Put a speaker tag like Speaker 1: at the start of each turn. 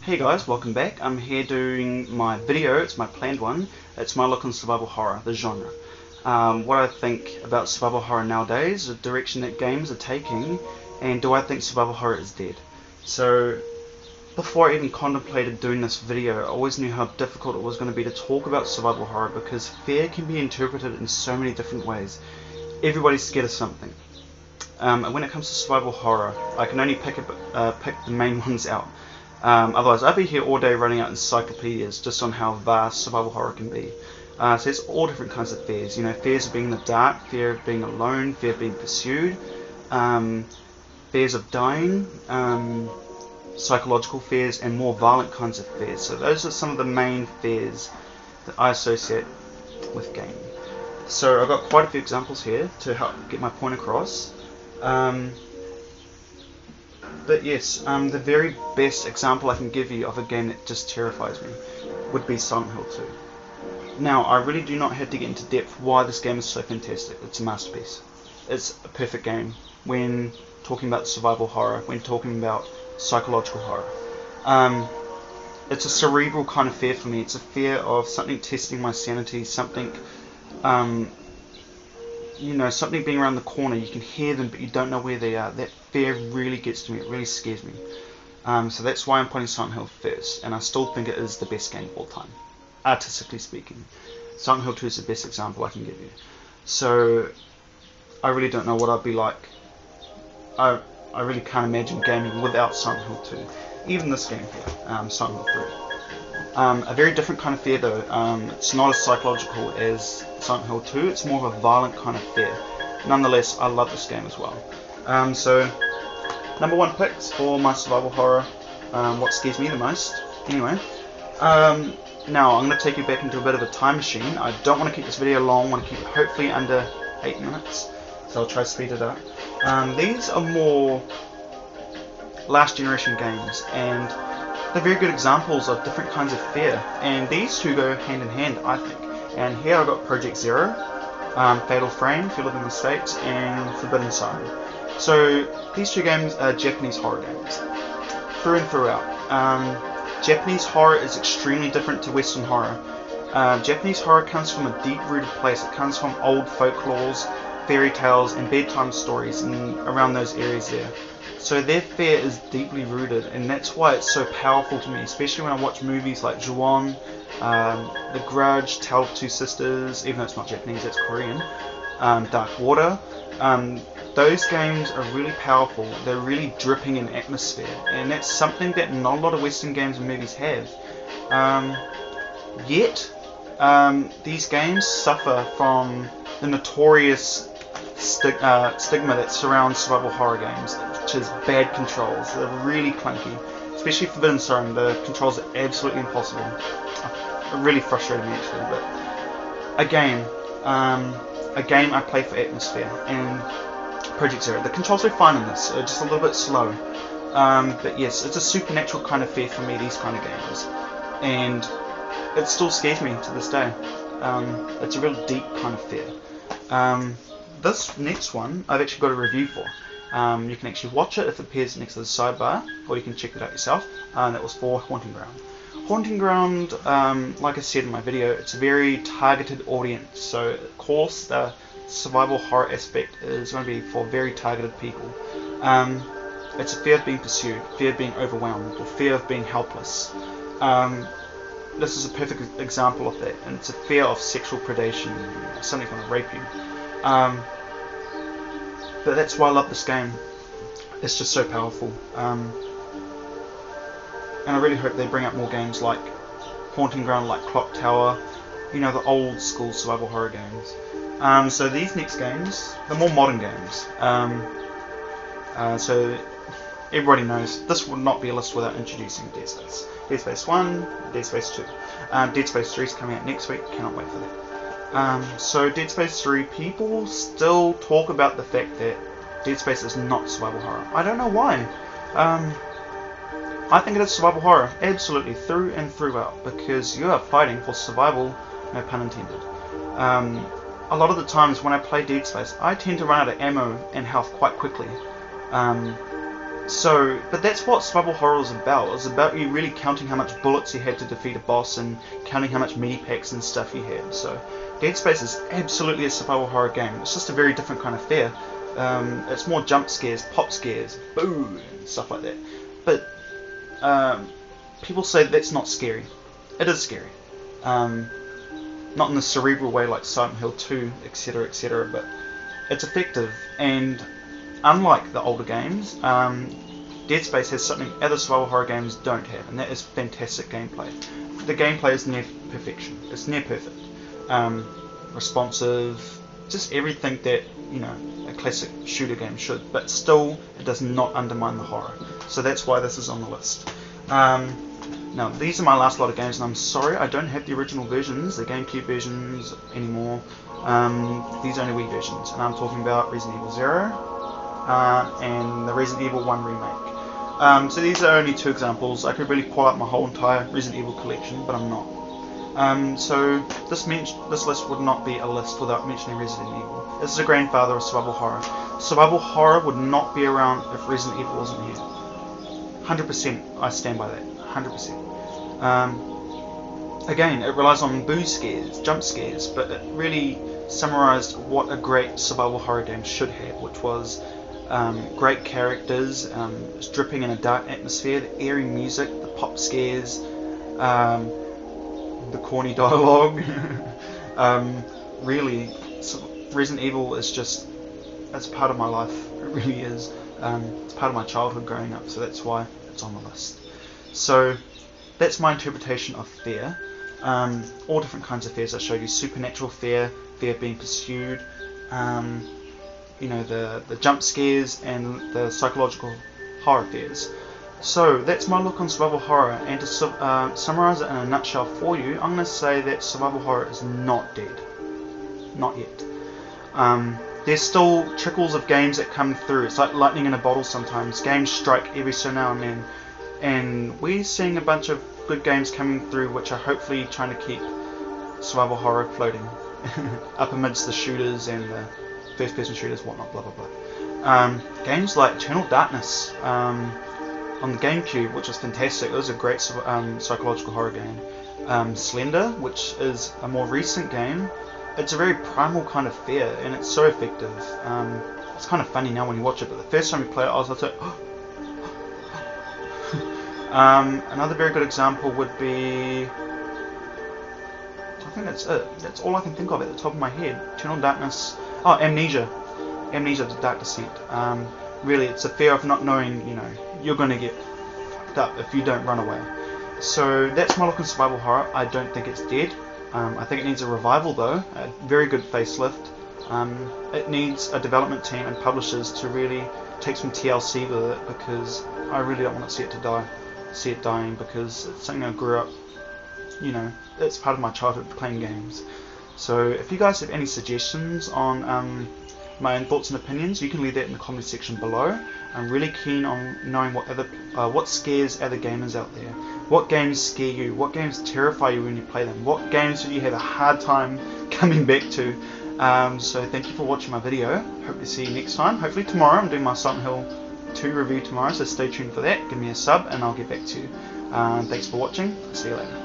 Speaker 1: Hey guys, welcome back. I'm here doing my video. It's my planned one. It's my look on survival horror, the genre. What I think about survival horror nowadays, the direction that games are taking, and do I think survival horror is dead? So, before I even contemplated doing this video, I always knew how difficult it was going to be to talk about survival horror because fear can be interpreted in so many different ways. Everybody's scared of something. And when it comes to survival horror, I can only pick the main ones out. Otherwise, I'd be here all day running out encyclopedias just on how vast survival horror can be. So there's all different kinds of fears. You know, fears of being in the dark, fear of being alone, fear of being pursued, fears of dying, psychological fears, and more violent kinds of fears. So those are some of the main fears that I associate with gaming. So I've got quite a few examples here to help get my point across. But yes, the very best example I can give you of a game that just terrifies me would be Silent Hill 2. Now, I really do not have to get into depth why this game is so fantastic. It's a masterpiece. It's a perfect game when talking about survival horror, when talking about psychological horror. It's a cerebral kind of fear for me. It's a fear of something testing my sanity, something something being around the corner. You can hear them, but you don't know where they are. That fear really gets to me. It really scares me. So that's why I'm putting Silent Hill first, and I still think it is the best game of all time, artistically speaking. Silent Hill 2 is the best example I can give you. So I really don't know what I'd be like. I really can't imagine gaming without Silent Hill 2. Even this game here, Silent Hill 3. A very different kind of fear though. It's not as psychological as Silent Hill 2, it's more of a violent kind of fear. Nonetheless, I love this game as well. So, number one picks for my survival horror, what scares me the most. Anyway, now I'm going to take you back into a bit of a time machine. I don't want to keep this video long, I want to keep it hopefully under 8 minutes, so I'll try to speed it up. These are more last generation games, and they're very good examples of different kinds of fear, and these two go hand in hand, I think. And here I've got Project Zero, Fatal Frame, if you live in the States, and Forbidden Siren. So these two games are Japanese horror games, through and throughout. Japanese horror is extremely different to Western horror. Japanese horror comes from a deep-rooted place. It comes from old folklores, fairy tales, and bedtime stories, and around those areas there. So their fear is deeply rooted, and that's why it's so powerful to me, especially when I watch movies like Ju-On, The Grudge, Tale of Two Sisters, even though it's not Japanese, it's Korean, Dark Water. Those games are really powerful. They're really dripping in atmosphere, and that's something that not a lot of Western games and movies have. Yet, these games suffer from the notorious stigma that surrounds survival horror games, which is bad controls. They're really clunky, especially Forbidden Siren. The controls are absolutely impossible. It really frustrated me actually. But a game I play for atmosphere, and Project Zero. The controls are fine in this, just a little bit slow. But yes, it's a supernatural kind of fear for me, these kind of games, and it still scares me to this day. It's a real deep kind of fear. This next one I've actually got a review for. You can actually watch it if it appears next to the sidebar, or you can check it out yourself. That was for Haunting Ground. Haunting Ground, like I said in my video, it's a very targeted audience. So of course the survival horror aspect is going to be for very targeted people. It's a fear of being pursued, fear of being overwhelmed, or fear of being helpless. This is a perfect example of that, and it's a fear of sexual predation, something going to rape you. But that's why I love this game. It's just so powerful. And I really hope they bring out more games like Haunting Ground, like Clock Tower, the old school survival horror games. So these next games, the more modern games. So everybody knows this would not be a list without introducing Dead Space. Dead Space 1, Dead Space 2. Dead Space 3 is coming out next week, cannot wait for that. So Dead Space 3, people still talk about the fact that Dead Space is not survival horror. I don't know why. I think it is survival horror, absolutely, through and throughout, because you are fighting for survival, no pun intended. A lot of the times when I play Dead Space, I tend to run out of ammo and health quite quickly. But that's what survival horror is about. It's about you really counting how much bullets you had to defeat a boss and counting how much mini packs and stuff you had. So Dead Space is absolutely a survival horror game. It's just a very different kind of fear. It's more jump scares, pop scares, boom, and stuff like that. But people say that's not scary. It is scary. Not in the cerebral way like Silent Hill 2, etc., etc., but it's effective. And unlike the older games, Dead Space has something other survival horror games don't have, and that is fantastic gameplay. The gameplay is near perfection. It's near perfect. Responsive, just everything that, you know, a classic shooter game should, but still it does not undermine the horror. So that's why this is on the list. Now these are my last lot of games, and I'm sorry I don't have the original versions, the GameCube versions anymore. These are only Wii versions, and I'm talking about Resident Evil 0 and the Resident Evil 1 remake. So these are only two examples. I could really pull out my whole entire Resident Evil collection, but I'm not. So this list would not be a list without mentioning Resident Evil. This is a grandfather of survival horror. Survival horror would not be around if Resident Evil wasn't here. 100%, I stand by that. 100%. Again, it relies on boo scares, jump scares, but it really summarized what a great survival horror game should have, which was great characters, dripping in a dark atmosphere, the eerie music, the pop scares, the corny dialogue. Really, Resident Evil is just, it's part of my life. It really is. It's part of my childhood growing up, so that's why it's on the list. So that's my interpretation of fear. All different kinds of fears I showed you: supernatural fear, fear of being pursued, you know, the jump scares, and the psychological horror fears. So that's my look on survival horror, and to summarize it in a nutshell for you, I'm going to say that survival horror is not dead. Not yet. There's still trickles of games that come through. It's like lightning in a bottle sometimes. Games strike every so now and then. And we're seeing a bunch of good games coming through which are hopefully trying to keep survival horror floating up amidst the shooters and the first-person shooters, whatnot, blah blah blah. Games like Eternal Darkness on the GameCube, which is fantastic. It was a great psychological horror game. Slender, which is a more recent game. It's a very primal kind of fear, and it's so effective. It's kind of funny now when you watch it, but the first time you play it, I was like, another very good example would be, I think that's it. That's all I can think of at the top of my head. Eternal Darkness. Oh, Amnesia. Amnesia: The Dark Descent. Really, it's a fear of not knowing, you know, you're going to get fucked up if you don't run away. So that's my look on survival horror. I don't think it's dead. I think it needs a revival though, a very good facelift. It needs a development team and publishers to really take some TLC with it, because I really don't want to see it dying, because it's something I grew up, you know, it's part of my childhood playing games. So if you guys have any suggestions on my own thoughts and opinions, you can leave that in the comment section below. I'm really keen on knowing what scares other gamers out there. What games scare you? What games terrify you when you play them? What games do you have a hard time coming back to? So thank you for watching my video. Hope to see you next time. Hopefully tomorrow. I'm doing my Silent Hill 2 review tomorrow, so stay tuned for that. Give me a sub and I'll get back to you. Thanks for watching. See you later.